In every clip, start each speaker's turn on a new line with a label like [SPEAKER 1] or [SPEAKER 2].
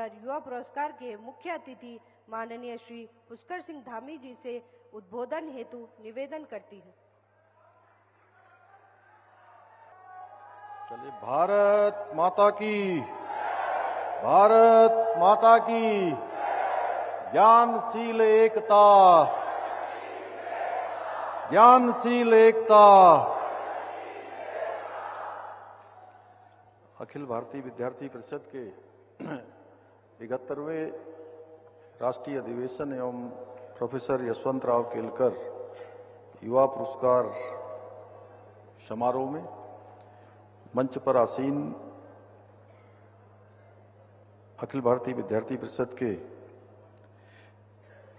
[SPEAKER 1] युवा पुरस्कार के मुख्य अतिथि माननीय श्री पुष्कर सिंह धामी जी से उद्बोधन हेतु निवेदन करती हूँ।
[SPEAKER 2] चलिए, भारत माता की, भारत माता की, ज्ञानशील एकता, ज्ञानशील एकता। अखिल भारतीय विद्यार्थी परिषद के 71वें राष्ट्रीय अधिवेशन एवं प्रोफेसर यशवंतराव केलकर युवा पुरस्कार समारोह में मंच पर आसीन अखिल भारतीय विद्यार्थी परिषद के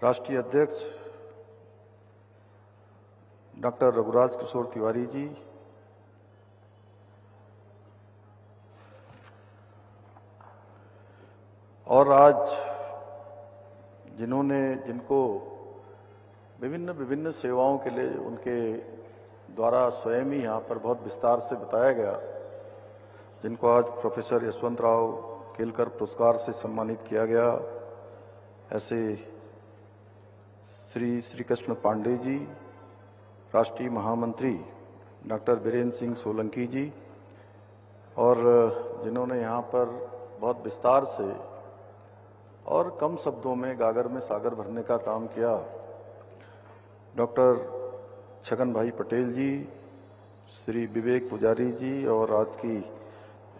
[SPEAKER 2] राष्ट्रीय अध्यक्ष डॉक्टर रघुराज किशोर तिवारी जी, और आज जिनको विभिन्न सेवाओं के लिए उनके द्वारा स्वयं ही यहाँ पर बहुत विस्तार से बताया गया, जिनको आज प्रोफेसर यशवंतराव केलकर पुरस्कार से सम्मानित किया गया, ऐसे श्री कृष्ण पांडे जी, राष्ट्रीय महामंत्री डॉक्टर बीरेन्द्र सिंह सोलंकी जी, और जिन्होंने यहाँ पर बहुत विस्तार से और कम शब्दों में गागर में सागर भरने का काम किया, डॉक्टर छगन भाई पटेल जी, श्री विवेक पुजारी जी, और आज की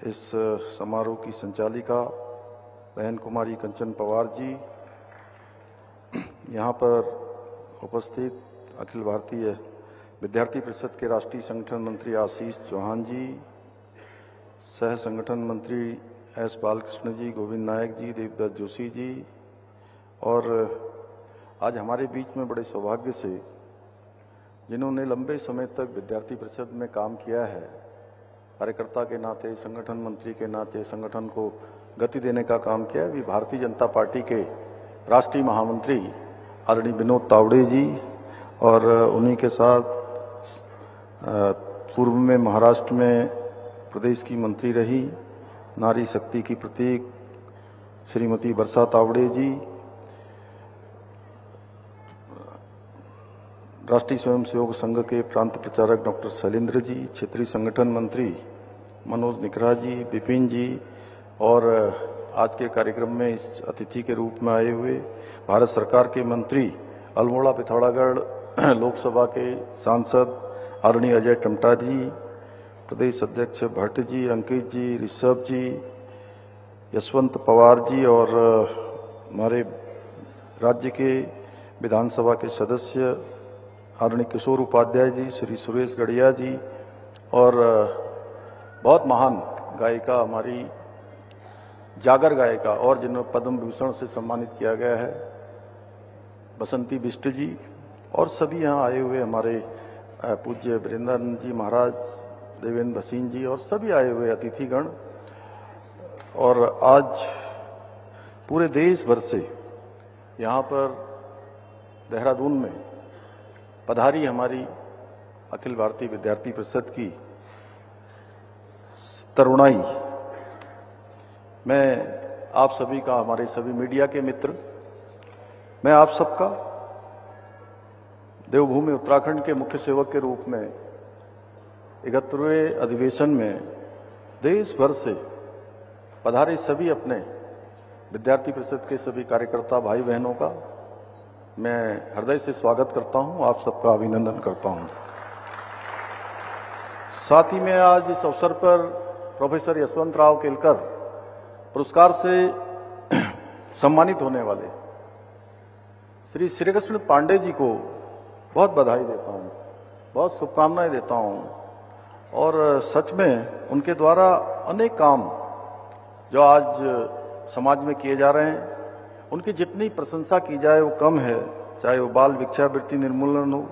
[SPEAKER 2] इस समारोह की संचालिका बहन कुमारी कंचन पवार जी, यहाँ पर उपस्थित अखिल भारतीय विद्यार्थी परिषद के राष्ट्रीय संगठन मंत्री आशीष चौहान जी, सह संगठन मंत्री एस बालकृष्ण जी, गोविंद नायक जी, देवदत्त जोशी जी, और आज हमारे बीच में बड़े सौभाग्य से जिन्होंने लंबे समय तक विद्यार्थी परिषद में काम किया है, कार्यकर्ता के नाते, संगठन मंत्री के नाते संगठन को गति देने का काम किया है, वे भारतीय जनता पार्टी के राष्ट्रीय महामंत्री आदरणीय विनोद तावड़े जी, और उन्हीं के साथ पूर्व में महाराष्ट्र में प्रदेश की मंत्री रही, नारी शक्ति की प्रतीक श्रीमती वर्षा तावड़े जी, राष्ट्रीय स्वयंसेवक संघ के प्रांत प्रचारक डॉक्टर शैलेंद्र जी, क्षेत्रीय संगठन मंत्री मनोज निकरा जी, विपिन जी, और आज के कार्यक्रम में इस अतिथि के रूप में आए हुए भारत सरकार के मंत्री अल्मोड़ा पिथौरागढ़ लोकसभा के सांसद आदरणीय अजय टमटा जी, प्रदेश अध्यक्ष भट्ट जी, अंकित जी, ऋषभ जी, यशवंत पवार जी, और हमारे राज्य के विधानसभा के सदस्य आदरणीय किशोर उपाध्याय जी, श्री सुरेश गढ़िया जी, और बहुत महान गायिका हमारी जागर गायिका और जिन्हें पद्म भूषण से सम्मानित किया गया है बसंती बिष्ट जी, और सभी यहाँ आए हुए हमारे पूज्य वृंदानंद जी महाराज, देवेंद्र भसीन जी, और सभी आए हुए अतिथिगण। और आज पूरे देश भर से यहाँ पर देहरादून में पधारी हमारी अखिल भारतीय विद्यार्थी परिषद की तरुणाई, मैं आप सभी का, हमारे सभी मीडिया के मित्र, मैं आप सबका देवभूमि उत्तराखंड के मुख्य सेवक के रूप में 71वें अधिवेशन में देश भर से पधारे सभी अपने विद्यार्थी परिषद के सभी कार्यकर्ता भाई बहनों का मैं हृदय से स्वागत करता हूं, आप सबका अभिनंदन करता हूं। साथ ही मैं आज इस अवसर पर प्रोफेसर यशवंतराव केलकर पुरस्कार से सम्मानित होने वाले श्री कृष्ण पांडे जी को बहुत बधाई देता हूं, बहुत शुभकामनाएं देता हूं, और सच में उनके द्वारा अनेक काम जो आज समाज में किए जा रहे हैं, उनकी जितनी प्रशंसा की जाए वो कम है। चाहे वो बाल भिक्षावृत्ति निर्मूलन हो,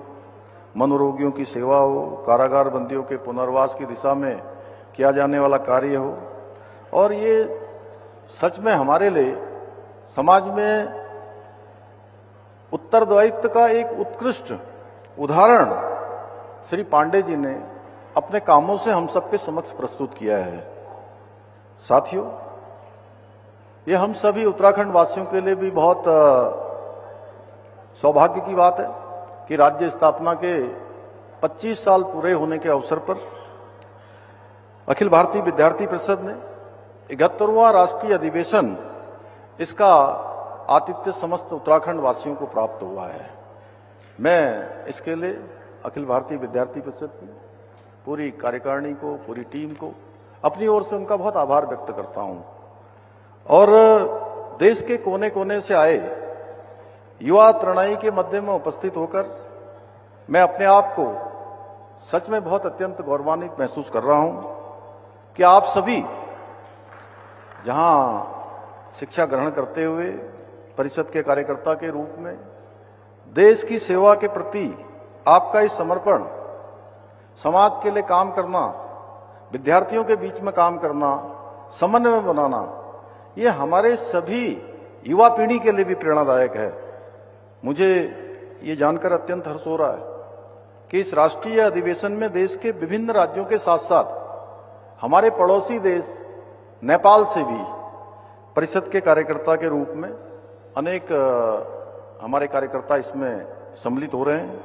[SPEAKER 2] मनोरोगियों की सेवा हो, कारागार बंदियों के पुनर्वास की दिशा में किया जाने वाला कार्य हो, और ये सच में हमारे लिए समाज में उत्तरदायित्व का एक उत्कृष्ट उदाहरण श्री पांडे जी ने अपने कामों से हम सबके समक्ष प्रस्तुत किया है। साथियों, ये हम सभी उत्तराखंड वासियों के लिए भी बहुत सौभाग्य की बात है कि राज्य स्थापना के 25 साल पूरे होने के अवसर पर अखिल भारतीय विद्यार्थी परिषद ने 71वां राष्ट्रीय अधिवेशन, इसका आतिथ्य समस्त उत्तराखंड वासियों को प्राप्त हुआ है। मैं इसके लिए अखिल भारतीय विद्यार्थी परिषद की पूरी कार्यकारिणी को, पूरी टीम को अपनी ओर से उनका बहुत आभार व्यक्त करता हूं। और देश के कोने कोने से आए युवा तरुणाई के मध्य में उपस्थित होकर मैं अपने आप को सच में बहुत अत्यंत गौरवान्वित महसूस कर रहा हूं कि आप सभी जहां शिक्षा ग्रहण करते हुए परिषद के कार्यकर्ता के रूप में देश की सेवा के प्रति आपका इस समर्पण, समाज के लिए काम करना, विद्यार्थियों के बीच में काम करना, समन्वय बनाना, ये हमारे सभी युवा पीढ़ी के लिए भी प्रेरणादायक है। मुझे ये जानकर अत्यंत हर्ष हो रहा है कि इस राष्ट्रीय अधिवेशन में देश के विभिन्न राज्यों के साथ साथ हमारे पड़ोसी देश नेपाल से भी परिषद के कार्यकर्ता के रूप में अनेक हमारे कार्यकर्ता इसमें सम्मिलित हो रहे हैं।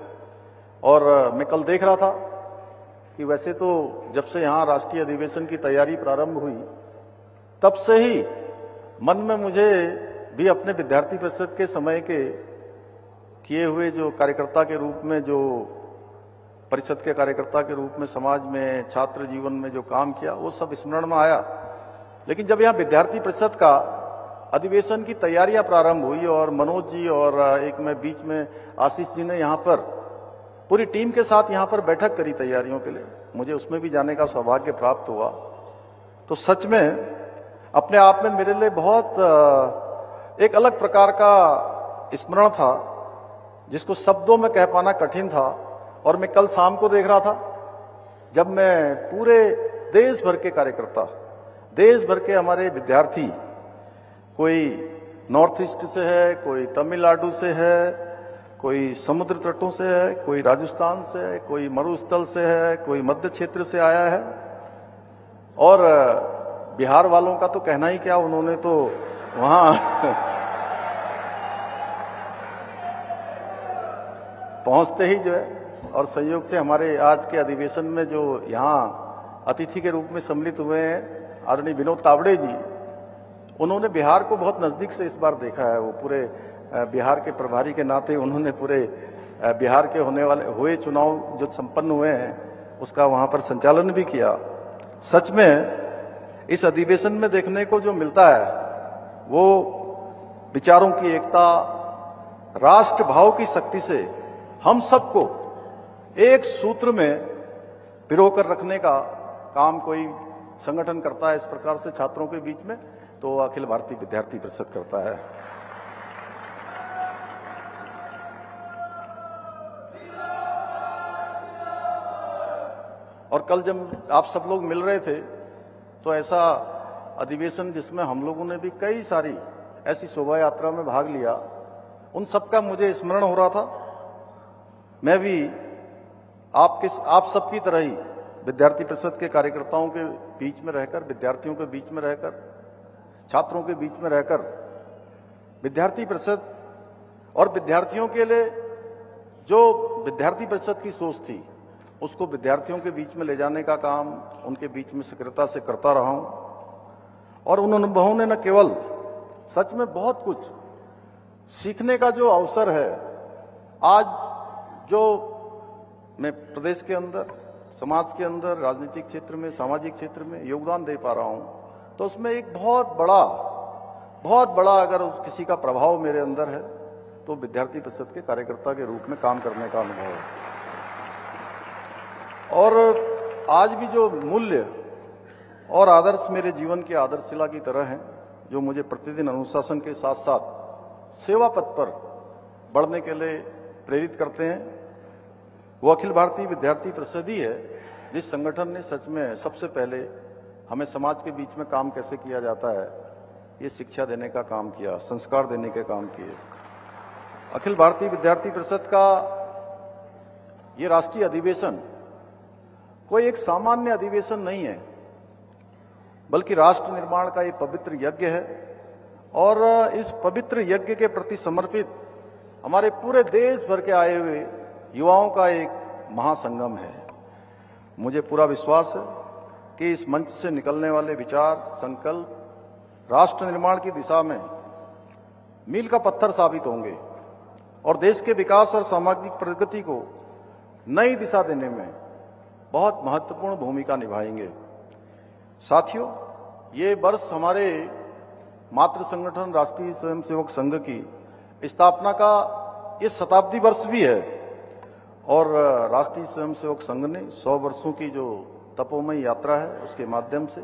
[SPEAKER 2] और मैं कल देख रहा था कि वैसे तो जब से यहाँ राष्ट्रीय अधिवेशन की तैयारी प्रारंभ हुई तब से ही मन में मुझे भी अपने विद्यार्थी परिषद के समय के किए हुए जो कार्यकर्ता के रूप में, जो परिषद के कार्यकर्ता के रूप में समाज में, छात्र जीवन में जो काम किया, वो सब स्मरण में आया। लेकिन जब यहाँ विद्यार्थी परिषद का अधिवेशन की तैयारियां प्रारंभ हुई और मनोज जी और एक मैं बीच में आशीष जी ने यहाँ पर पूरी टीम के साथ यहाँ पर बैठक करी तैयारियों के लिए, मुझे उसमें भी जाने का सौभाग्य प्राप्त हुआ। तो सच में अपने आप में मेरे लिए बहुत एक अलग प्रकार का स्मरण था जिसको शब्दों में कह पाना कठिन था। और मैं कल शाम को देख रहा था जब मैं पूरे देश भर के कार्यकर्ता, देश भर के हमारे विद्यार्थी, कोई नॉर्थ ईस्ट से है, कोई तमिलनाडु से है, कोई समुद्र तटों से है, कोई राजस्थान से है, कोई मरुस्थल से है, कोई मध्य क्षेत्र से आया है। और बिहार वालों का तो कहना ही क्या, उन्होंने तो वहां पहुंचते ही जो है, और संयोग से हमारे आज के अधिवेशन में जो यहाँ अतिथि के रूप में सम्मिलित हुए हैं आदरणीय विनोद तावड़े जी, उन्होंने बिहार को बहुत नजदीक से इस बार देखा है। वो पूरे बिहार के प्रभारी के नाते उन्होंने पूरे बिहार के हुए चुनाव जो संपन्न हुए हैं उसका वहां पर संचालन भी किया। सच में इस अधिवेशन में देखने को जो मिलता है वो विचारों की एकता, राष्ट्र भाव की शक्ति से हम सबको एक सूत्र में पिरोकर रखने का काम कोई संगठन करता है इस प्रकार से छात्रों के बीच में, तो अखिल भारतीय विद्यार्थी परिषद करता है। और कल जब आप सब लोग मिल रहे थे तो ऐसा अधिवेशन जिसमें हम लोगों ने भी कई सारी ऐसी शोभा यात्रा में भाग लिया, उन सबका मुझे स्मरण हो रहा था। मैं भी आप सबकी तरह ही विद्यार्थी परिषद के कार्यकर्ताओं के बीच में रहकर, विद्यार्थियों के बीच में रहकर, छात्रों के बीच में रहकर विद्यार्थी परिषद और विद्यार्थियों के लिए जो विद्यार्थी परिषद की सोच थी उसको विद्यार्थियों के बीच में ले जाने का काम उनके बीच में सक्रियता से करता रहा हूं। और उन अनुभवों ने न केवल सच में बहुत कुछ सीखने का जो अवसर है, आज जो मैं प्रदेश के अंदर, समाज के अंदर, राजनीतिक क्षेत्र में, सामाजिक क्षेत्र में योगदान दे पा रहा हूं, तो उसमें एक बहुत बड़ा अगर किसी का प्रभाव मेरे अंदर है तो विद्यार्थी परिषद के कार्यकर्ता के रूप में काम करने का अनुभव है। और आज भी जो मूल्य और आदर्श मेरे जीवन की आदर्शशिला की तरह हैं, जो मुझे प्रतिदिन अनुशासन के साथ साथ सेवा पथ पर बढ़ने के लिए प्रेरित करते हैं, वो अखिल भारतीय विद्यार्थी परिषद ही है जिस संगठन ने सच में सबसे पहले हमें समाज के बीच में काम कैसे किया जाता है ये शिक्षा देने का काम किया, संस्कार देने के काम किए। अखिल भारतीय विद्यार्थी परिषद का ये राष्ट्रीय अधिवेशन कोई एक सामान्य अधिवेशन नहीं है, बल्कि राष्ट्र निर्माण का ये पवित्र यज्ञ है और इस पवित्र यज्ञ के प्रति समर्पित हमारे पूरे देश भर के आए हुए युवाओं का एक महासंगम है। मुझे पूरा विश्वास है कि इस मंच से निकलने वाले विचार, संकल्प राष्ट्र निर्माण की दिशा में मील का पत्थर साबित होंगे और देश के विकास और सामाजिक प्रगति को नई दिशा देने में बहुत महत्वपूर्ण भूमिका निभाएंगे। साथियों, ये वर्ष हमारे मातृ संगठन राष्ट्रीय स्वयंसेवक संघ की स्थापना का ये शताब्दी वर्ष भी है और राष्ट्रीय स्वयंसेवक संघ ने 100 वर्षों की जो तपोमय यात्रा है उसके माध्यम से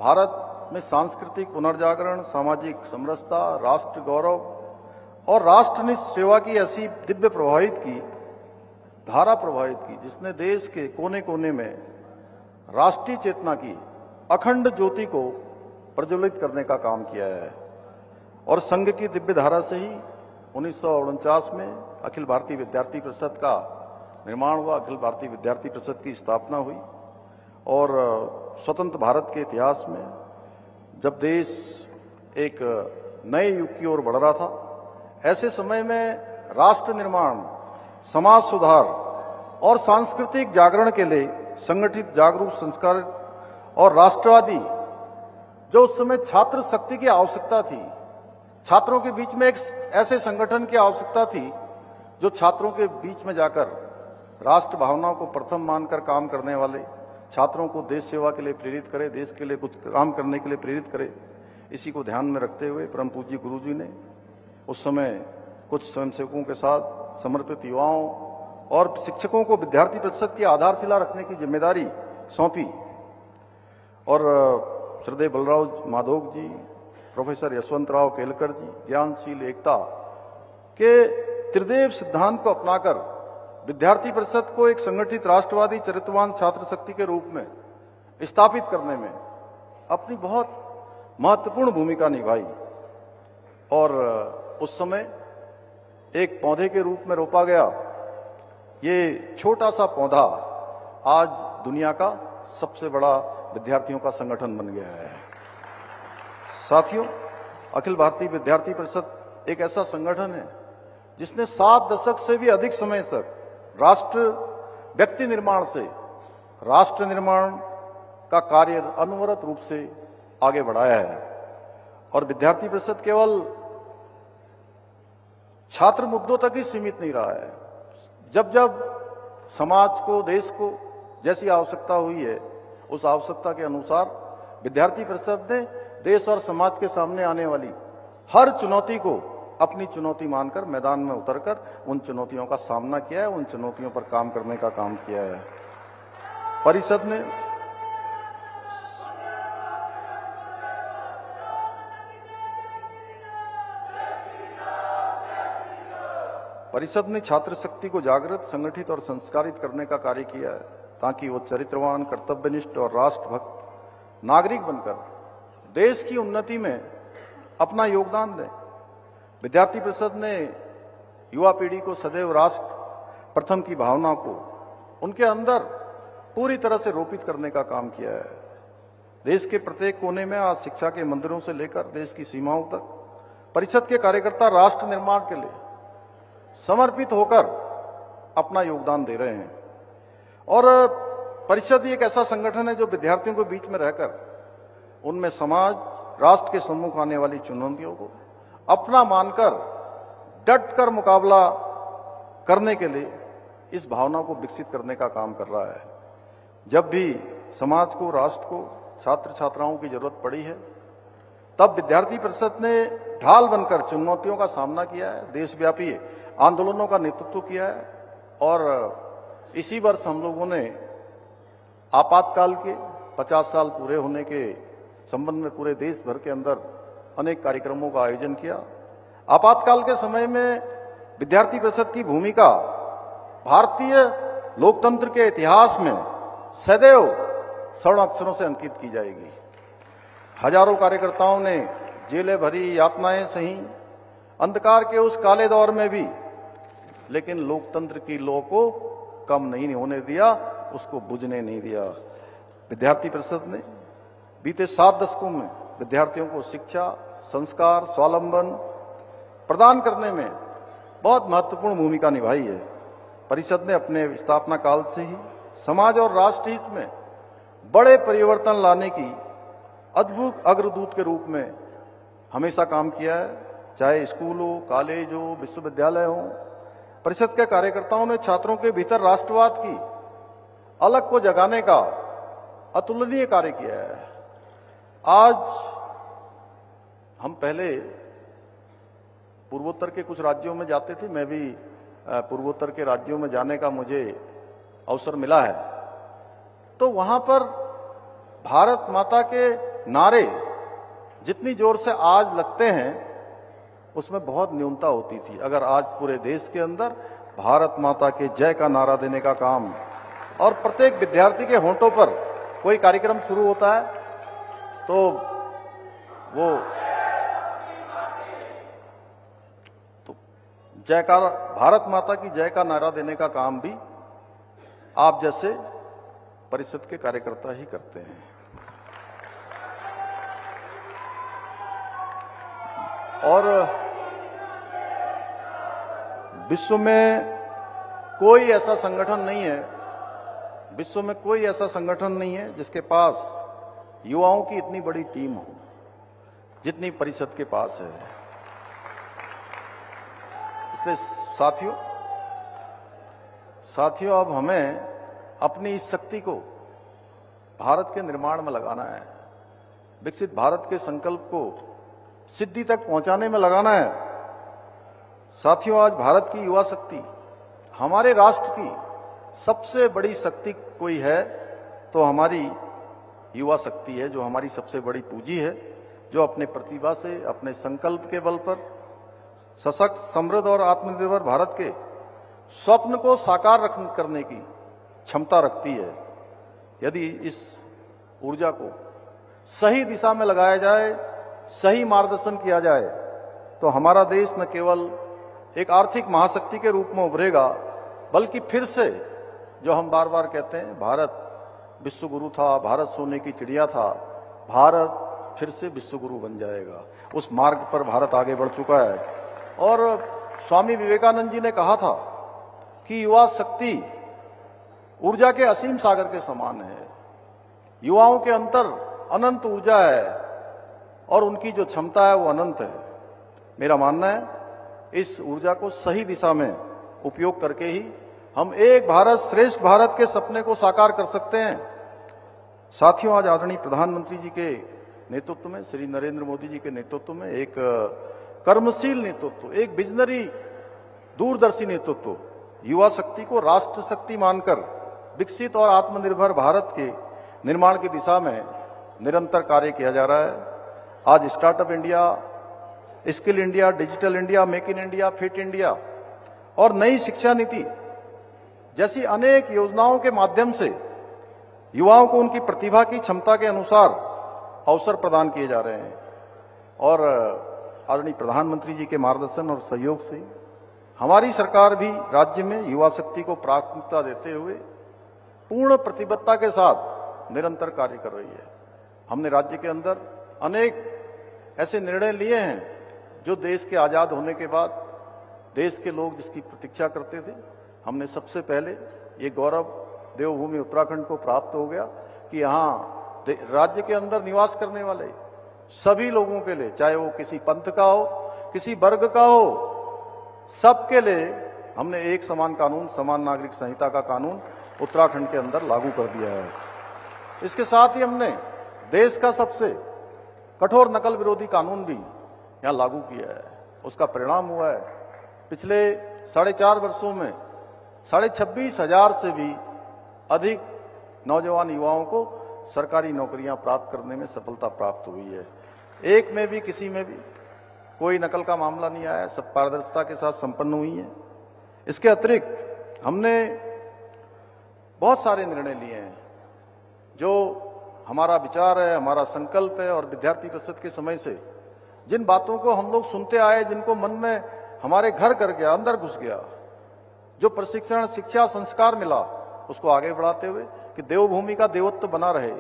[SPEAKER 2] भारत में सांस्कृतिक पुनर्जागरण, सामाजिक समरसता, राष्ट्र गौरव और राष्ट्रनिष्ठ सेवा की ऐसी दिव्य धारा प्रवाहित की जिसने देश के कोने कोने में राष्ट्रीय चेतना की अखंड ज्योति को प्रज्वलित करने का काम किया है। और संघ की दिव्य धारा से ही 1949 में अखिल भारतीय विद्यार्थी परिषद का निर्माण हुआ, अखिल भारतीय विद्यार्थी परिषद की स्थापना हुई और स्वतंत्र भारत के इतिहास में जब देश एक नए युग की ओर बढ़ रहा था, ऐसे समय में राष्ट्र निर्माण, समाज सुधार और सांस्कृतिक जागरण के लिए संगठित, जागरूक, संस्कारित और राष्ट्रवादी जो उस समय छात्र शक्ति की आवश्यकता थी, छात्रों के बीच में एक ऐसे संगठन की आवश्यकता थी जो छात्रों के बीच में जाकर राष्ट्र भावनाओं को प्रथम मानकर काम करने वाले, छात्रों को देश सेवा के लिए प्रेरित करे, देश के लिए कुछ काम करने के लिए प्रेरित करे। इसी को ध्यान में रखते हुए परम पूज्य गुरुजी ने उस समय कुछ स्वयंसेवकों के साथ समर्पित युवाओं और शिक्षकों को विद्यार्थी परिषद की आधारशिला रखने की जिम्मेदारी सौंपी और श्रद्धेय बलराव माधोक जी, प्रोफेसर यशवंतराव केलकर जी ज्ञानशील एकता के त्रिदेव सिद्धांत को अपनाकर विद्यार्थी परिषद को एक संगठित राष्ट्रवादी चरित्रवान छात्र शक्ति के रूप में स्थापित करने में अपनी बहुत महत्वपूर्ण भूमिका निभाई और उस समय एक पौधे के रूप में रोपा गया ये छोटा सा पौधा आज दुनिया का सबसे बड़ा विद्यार्थियों का संगठन बन गया है। साथियों, अखिल भारतीय विद्यार्थी परिषद एक ऐसा संगठन है जिसने 7 दशक से भी अधिक समय तक व्यक्ति निर्माण से राष्ट्र निर्माण का कार्य अनवरत रूप से आगे बढ़ाया है और विद्यार्थी परिषद केवल छात्र मुद्दों तक ही सीमित नहीं रहा है। जब जब समाज को, देश को जैसी आवश्यकता हुई है, उस आवश्यकता के अनुसार विद्यार्थी परिषद ने देश और समाज के सामने आने वाली हर चुनौती को अपनी चुनौती मानकर मैदान में उतरकर उन चुनौतियों का सामना किया है, उन चुनौतियों पर काम करने का काम किया है। परिषद ने छात्र शक्ति को जागृत, संगठित और संस्कारित करने का कार्य किया है ताकि वो चरित्रवान, कर्तव्यनिष्ठ और राष्ट्रभक्त नागरिक बनकर देश की उन्नति में अपना योगदान दें। विद्यार्थी परिषद ने युवा पीढ़ी को सदैव राष्ट्र प्रथम की भावना को उनके अंदर पूरी तरह से रोपित करने का काम किया है। देश के प्रत्येक कोने में आज शिक्षा के मंदिरों से लेकर देश की सीमाओं तक परिषद के कार्यकर्ता राष्ट्र निर्माण के लिए समर्पित होकर अपना योगदान दे रहे हैं और परिषद एक ऐसा संगठन है जो विद्यार्थियों के बीच में रहकर उनमें समाज, राष्ट्र के सम्मुख आने वाली चुनौतियों को अपना मानकर डट कर मुकाबला करने के लिए इस भावना को विकसित करने का काम कर रहा है। जब भी समाज को, राष्ट्र को, छात्र छात्राओं की जरूरत पड़ी है, तब विद्यार्थी परिषद ने ढाल बनकर चुनौतियों का सामना किया है, देशव्यापी आंदोलनों का नेतृत्व किया है और इसी वर्ष हम लोगों ने आपातकाल के 50 साल पूरे होने के संबंध में पूरे देश भर के अंदर अनेक कार्यक्रमों का आयोजन किया। आपातकाल के समय में विद्यार्थी परिषद की भूमिका भारतीय लोकतंत्र के इतिहास में सदैव स्वर्ण अक्षरों से अंकित की जाएगी। हजारों कार्यकर्ताओं ने जेलें भरी, यातनाएं सही, अंधकार के उस काले दौर में भी, लेकिन लोकतंत्र की लौ को कम नहीं होने दिया, उसको बुझने नहीं दिया। विद्यार्थी परिषद ने बीते 7 दशकों में विद्यार्थियों को शिक्षा, संस्कार, स्वावलंबन प्रदान करने में बहुत महत्वपूर्ण भूमिका निभाई है। परिषद ने अपने स्थापना काल से ही समाज और राष्ट्र हित में बड़े परिवर्तन लाने की अद्भुत अग्रदूत के रूप में हमेशा काम किया है। चाहे स्कूल हो, कॉलेज हो, विश्वविद्यालय हो, परिषद के कार्यकर्ताओं ने छात्रों के भीतर राष्ट्रवाद की अलग को जगाने का अतुलनीय कार्य किया है। आज हम पहले पूर्वोत्तर के कुछ राज्यों में जाते थे, मैं भी पूर्वोत्तर के राज्यों में जाने का मुझे अवसर मिला है, तो वहां पर भारत माता के नारे जितनी जोर से आज लगते हैं उसमें बहुत न्यूनता होती थी। अगर आज पूरे देश के अंदर भारत माता के जय का नारा देने का काम और प्रत्येक विद्यार्थी के होंठों पर कोई कार्यक्रम शुरू होता है तो वो जयकार भारत माता की जय का नारा देने का काम भी आप जैसे परिषद के कार्यकर्ता ही करते हैं। और विश्व में कोई ऐसा संगठन नहीं है, विश्व में कोई ऐसा संगठन नहीं है जिसके पास युवाओं की इतनी बड़ी टीम हो जितनी परिषद के पास है। इसलिए साथियों अब हमें अपनी इस शक्ति को भारत के निर्माण में लगाना है, विकसित भारत के संकल्प को सिद्धि तक पहुंचाने में लगाना है। साथियों, आज भारत की युवा शक्ति हमारे राष्ट्र की सबसे बड़ी शक्ति कोई है तो हमारी युवा शक्ति है, जो हमारी सबसे बड़ी पूंजी है, जो अपने प्रतिभा से, अपने संकल्प के बल पर सशक्त, समृद्ध और आत्मनिर्भर भारत के स्वप्न को साकार करने की क्षमता रखती है। यदि इस ऊर्जा को सही दिशा में लगाया जाए, सही मार्गदर्शन किया जाए, तो हमारा देश न केवल एक आर्थिक महाशक्ति के रूप में उभरेगा, बल्कि फिर से जो हम बार बार कहते हैं भारत विश्वगुरु था, भारत सोने की चिड़िया था, भारत फिर से विश्वगुरु बन जाएगा। उस मार्ग पर भारत आगे बढ़ चुका है। और स्वामी विवेकानंद जी ने कहा था कि युवा शक्ति ऊर्जा के असीम सागर के समान है। युवाओं के अंतर अनंत ऊर्जा है और उनकी जो क्षमता है वो अनंत है। मेरा मानना है इस ऊर्जा को सही दिशा में उपयोग करके ही हम एक भारत श्रेष्ठ भारत के सपने को साकार कर सकते हैं। साथियों, आज आदरणीय प्रधानमंत्री जी के नेतृत्व में, श्री नरेंद्र मोदी जी के नेतृत्व में एक कर्मशील नेतृत्व, एक विजनरी दूरदर्शी नेतृत्व, युवा शक्ति को राष्ट्र शक्ति मानकर विकसित और आत्मनिर्भर भारत के निर्माण की दिशा में निरंतर कार्य किया जा रहा है। आज startup India, skill India, digital India, make in India, fit India और नई शिक्षा नीति जैसी अनेक योजनाओं के माध्यम से युवाओं को उनकी प्रतिभा की क्षमता के अनुसार अवसर प्रदान किए जा रहे हैं। और आदरणीय प्रधानमंत्री जी के मार्गदर्शन और सहयोग से हमारी सरकार भी राज्य में युवा शक्ति को प्राथमिकता देते हुए पूर्ण प्रतिबद्धता के साथ निरंतर कार्य कर रही है। हमने राज्य के अंदर अनेक ऐसे निर्णय लिए हैं जो देश के आजाद होने के बाद देश के लोग जिसकी प्रतीक्षा करते थे। हमने सबसे पहले ये गौरव देवभूमि उत्तराखंड को प्राप्त हो गया कि यहाँ राज्य के अंदर निवास करने वाले सभी लोगों के लिए, चाहे वो किसी पंथ का हो, किसी वर्ग का हो, सबके लिए हमने एक समान कानून, समान नागरिक संहिता का कानून उत्तराखंड के अंदर लागू कर दिया है। इसके साथ ही हमने देश का सबसे कठोर नकल विरोधी कानून भी यहाँ लागू किया है। उसका परिणाम हुआ है पिछले 4.5 वर्षों में 26,500 से भी अधिक नौजवान युवाओं को सरकारी नौकरियां प्राप्त करने में सफलता प्राप्त हुई है। एक में भी, किसी में भी कोई नकल का मामला नहीं आया, सब पारदर्शिता के साथ संपन्न हुई है। इसके अतिरिक्त हमने बहुत सारे निर्णय लिए हैं जो हमारा विचार है, हमारा संकल्प है। और विद्यार्थी परिषद के समय से जिन बातों को हम लोग सुनते आए, जिनको मन में हमारे घर कर गया, अंदर घुस गया, जो प्रशिक्षण, शिक्षा, संस्कार मिला, उसको आगे बढ़ाते हुए कि देवभूमि का देवत्व बना रहे,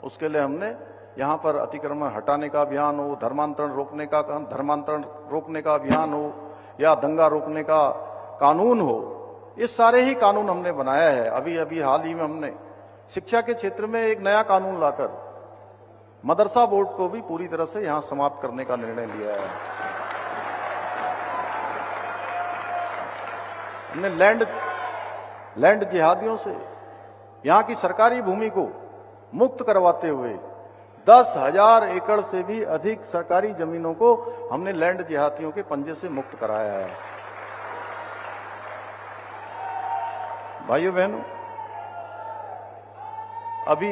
[SPEAKER 2] उसके लिए हमने यहाँ पर अतिक्रमण हटाने का अभियान हो, धर्मांतरण रोकने का अभियान हो, या दंगा रोकने का कानून हो, ये सारे ही कानून हमने बनाया है। अभी हाल ही में हमने शिक्षा के क्षेत्र में एक नया कानून लाकर मदरसा बोर्ड को भी पूरी तरह से यहां समाप्त करने का निर्णय लिया है। हमने लैंड जिहादियों से यहां की सरकारी भूमि को मुक्त करवाते हुए 10,000 एकड़ से भी अधिक सरकारी जमीनों को हमने लैंड जिहादियों के पंजे से मुक्त कराया है। भाइयों बहनों, अभी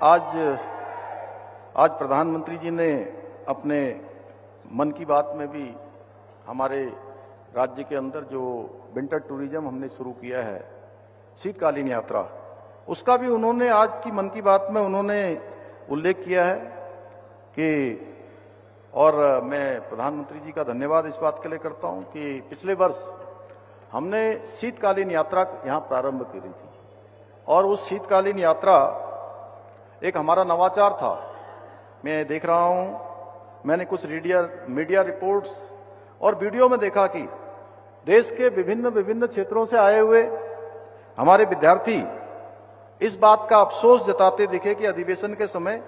[SPEAKER 2] आज प्रधानमंत्री जी ने अपने मन की बात में भी हमारे राज्य के अंदर जो विंटर टूरिज्म हमने शुरू किया है, शीतकालीन यात्रा, उसका भी उन्होंने आज की मन की बात में उन्होंने उल्लेख किया है कि, और मैं प्रधानमंत्री जी का धन्यवाद इस बात के लिए करता हूं कि पिछले वर्ष हमने शीतकालीन यात्रा यहां प्रारंभ करी थी, और उस शीतकालीन यात्रा एक हमारा नवाचार था। मैं देख रहा हूं, मैंने कुछ मीडिया रिपोर्ट्स और वीडियो में देखा कि देश के विभिन्न क्षेत्रों से आए हुए हमारे विद्यार्थी इस बात का अफसोस जताते दिखे कि अधिवेशन के समय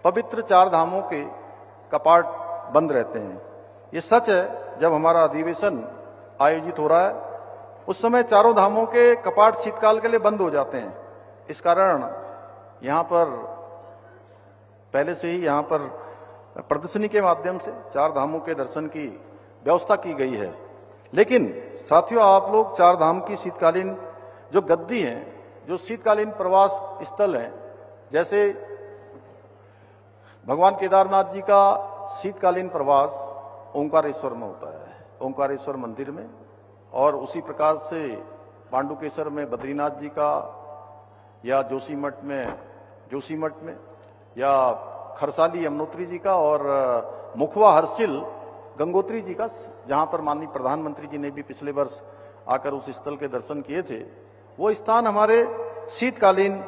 [SPEAKER 2] पवित्र 4 धामों के कपाट बंद रहते हैं। ये सच है, जब हमारा अधिवेशन आयोजित हो रहा है उस समय 4 धामों के कपाट शीतकाल के लिए बंद हो जाते हैं। इस कारण यहाँ पर पहले से ही यहाँ पर प्रदर्शनी के माध्यम से 4 धामों के दर्शन की व्यवस्था की गई है। लेकिन साथियों, आप लोग 4 धाम की शीतकालीन जो गद्दी हैं, जो शीतकालीन प्रवास स्थल हैं, जैसे भगवान केदारनाथ जी का शीतकालीन प्रवास ओंकारेश्वर में होता है, ओंकारेश्वर मंदिर में, और उसी प्रकार से पांडुकेश्वर में बद्रीनाथ जी का, या जोशीमठ में, या खरसाली यमुनोत्री जी का, और मुखवा हर्षिल गंगोत्री जी का, जहां पर माननीय प्रधानमंत्री जी ने भी पिछले वर्ष आकर उस स्थल के दर्शन किए थे। वो स्थान हमारे शीतकालीन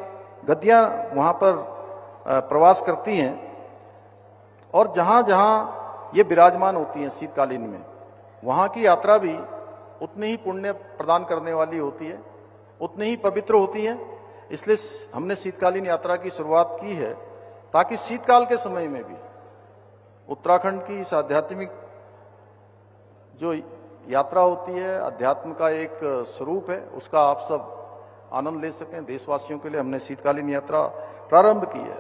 [SPEAKER 2] गद्दियां वहां पर प्रवास करती हैं, और जहां जहां ये विराजमान होती हैं शीतकालीन में, वहां की यात्रा भी उतनी ही पुण्य प्रदान करने वाली होती है, उतनी ही पवित्र होती है। इसलिए हमने शीतकालीन यात्रा की शुरुआत की है, ताकि शीतकाल के समय में भी उत्तराखंड की इस आध्यात्मिक जो यात्रा होती है, अध्यात्म का एक स्वरूप है, उसका आप सब आनंद ले सकें। देशवासियों के लिए हमने शीतकालीन यात्रा प्रारंभ की है।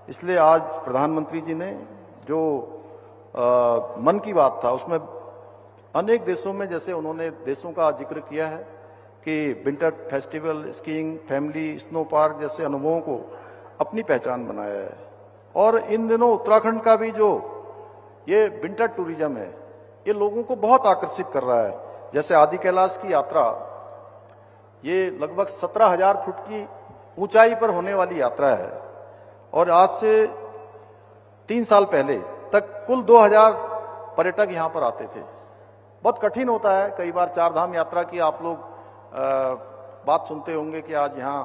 [SPEAKER 2] इसलिए आज प्रधानमंत्री जी ने जो मन की बात था, उसमें अनेक देशों में, जैसे उन्होंने देशों का जिक्र किया है कि winter festival, skiing, family, snow park जैसे अनुभवों को अपनी पहचान बनाया है। और इन दिनों उत्तराखंड का भी जो ये विंटर टूरिज्म है, ये लोगों को बहुत आकर्षित कर रहा है। जैसे आदि कैलाश की यात्रा, ये लगभग 17,000 फुट की ऊंचाई पर होने वाली यात्रा है, और आज से 3 साल पहले तक कुल 2,000 पर्यटक यहाँ पर आते थे। बहुत कठिन होता है, कई बार 4 धाम यात्रा की आप लोग बात सुनते होंगे कि आज यहाँ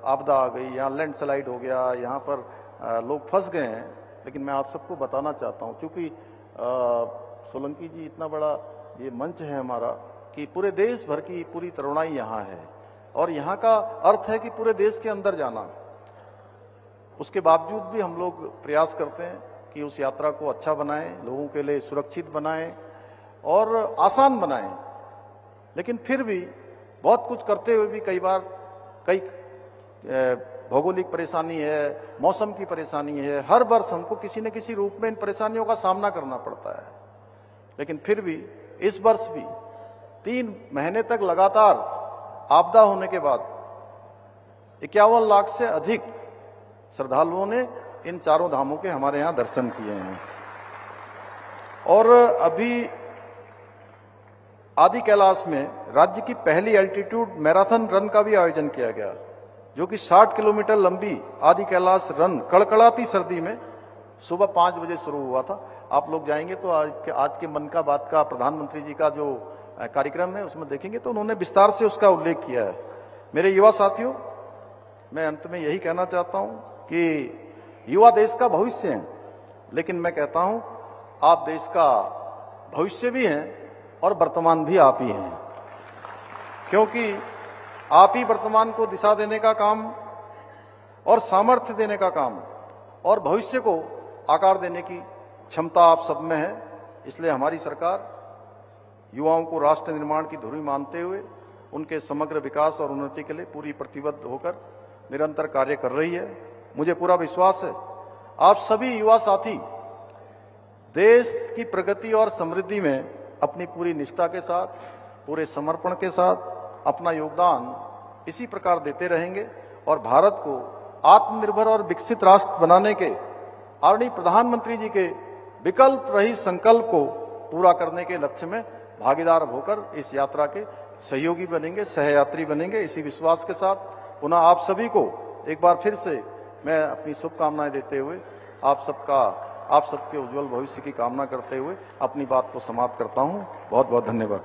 [SPEAKER 2] आपदा आ गई, यहाँ लैंडस्लाइड हो गया, यहाँ पर लोग फंस गए हैं। लेकिन मैं आप सबको बताना चाहता हूँ, क्योंकि सोलंकी जी, इतना बड़ा ये मंच है हमारा कि पूरे देश भर की पूरी तरुणाई यहाँ है, और यहाँ का अर्थ है कि पूरे देश के अंदर जाना। उसके बावजूद भी हम लोग प्रयास करते हैं कि उस यात्रा को अच्छा बनाएं, लोगों के लिए सुरक्षित बनाएं और आसान बनाएं। लेकिन फिर भी बहुत कुछ करते हुए भी कई बार कई भौगोलिक परेशानी है, मौसम की परेशानी है, हर वर्ष हमको किसी न किसी रूप में इन परेशानियों का सामना करना पड़ता है। लेकिन फिर भी इस वर्ष भी 3 महीने तक लगातार आपदा होने के बाद 51 लाख से अधिक श्रद्धालुओं ने इन 4 धामों के हमारे यहाँ दर्शन किए हैं। और अभी आदि कैलाश में राज्य की पहली एल्टीट्यूड मैराथन रन का भी आयोजन किया गया, जो कि 60 किलोमीटर लंबी आदि कैलाश रन कड़कड़ाती सर्दी में सुबह 5 बजे शुरू हुआ था। आप लोग जाएंगे तो आज के मन का बात का प्रधानमंत्री जी का जो कार्यक्रम है उसमें देखेंगे तो उन्होंने विस्तार से उसका उल्लेख किया है। मेरे युवा साथियों, मैं अंत में यही कहना चाहता हूं कि युवा देश का भविष्य हैं, लेकिन मैं कहता हूं आप देश का भविष्य भी हैं और वर्तमान भी आप ही हैं, क्योंकि आप ही वर्तमान को दिशा देने का काम और सामर्थ्य देने का काम और भविष्य को आकार देने की क्षमता आप सब में है। इसलिए हमारी सरकार युवाओं को राष्ट्र निर्माण की धुरी मानते हुए उनके समग्र विकास और उन्नति के लिए पूरी प्रतिबद्ध होकर निरंतर कार्य कर रही है। मुझे पूरा विश्वास है आप सभी युवा साथी देश की प्रगति और समृद्धि में अपनी पूरी निष्ठा के साथ, पूरे समर्पण के साथ अपना योगदान इसी प्रकार देते रहेंगे और भारत को आत्मनिर्भर और विकसित राष्ट्र बनाने के आदरणीय प्रधानमंत्री जी के विकल्प रहित संकल्प को पूरा करने के लक्ष्य में भागीदार होकर इस यात्रा के सहयोगी बनेंगे, सहयात्री बनेंगे। इसी विश्वास के साथ पुनः आप सभी को एक बार फिर से मैं अपनी शुभकामनाएं देते हुए आप सबके उज्जवल भविष्य की कामना करते हुए अपनी बात को समाप्त करता हूं। बहुत बहुत धन्यवाद।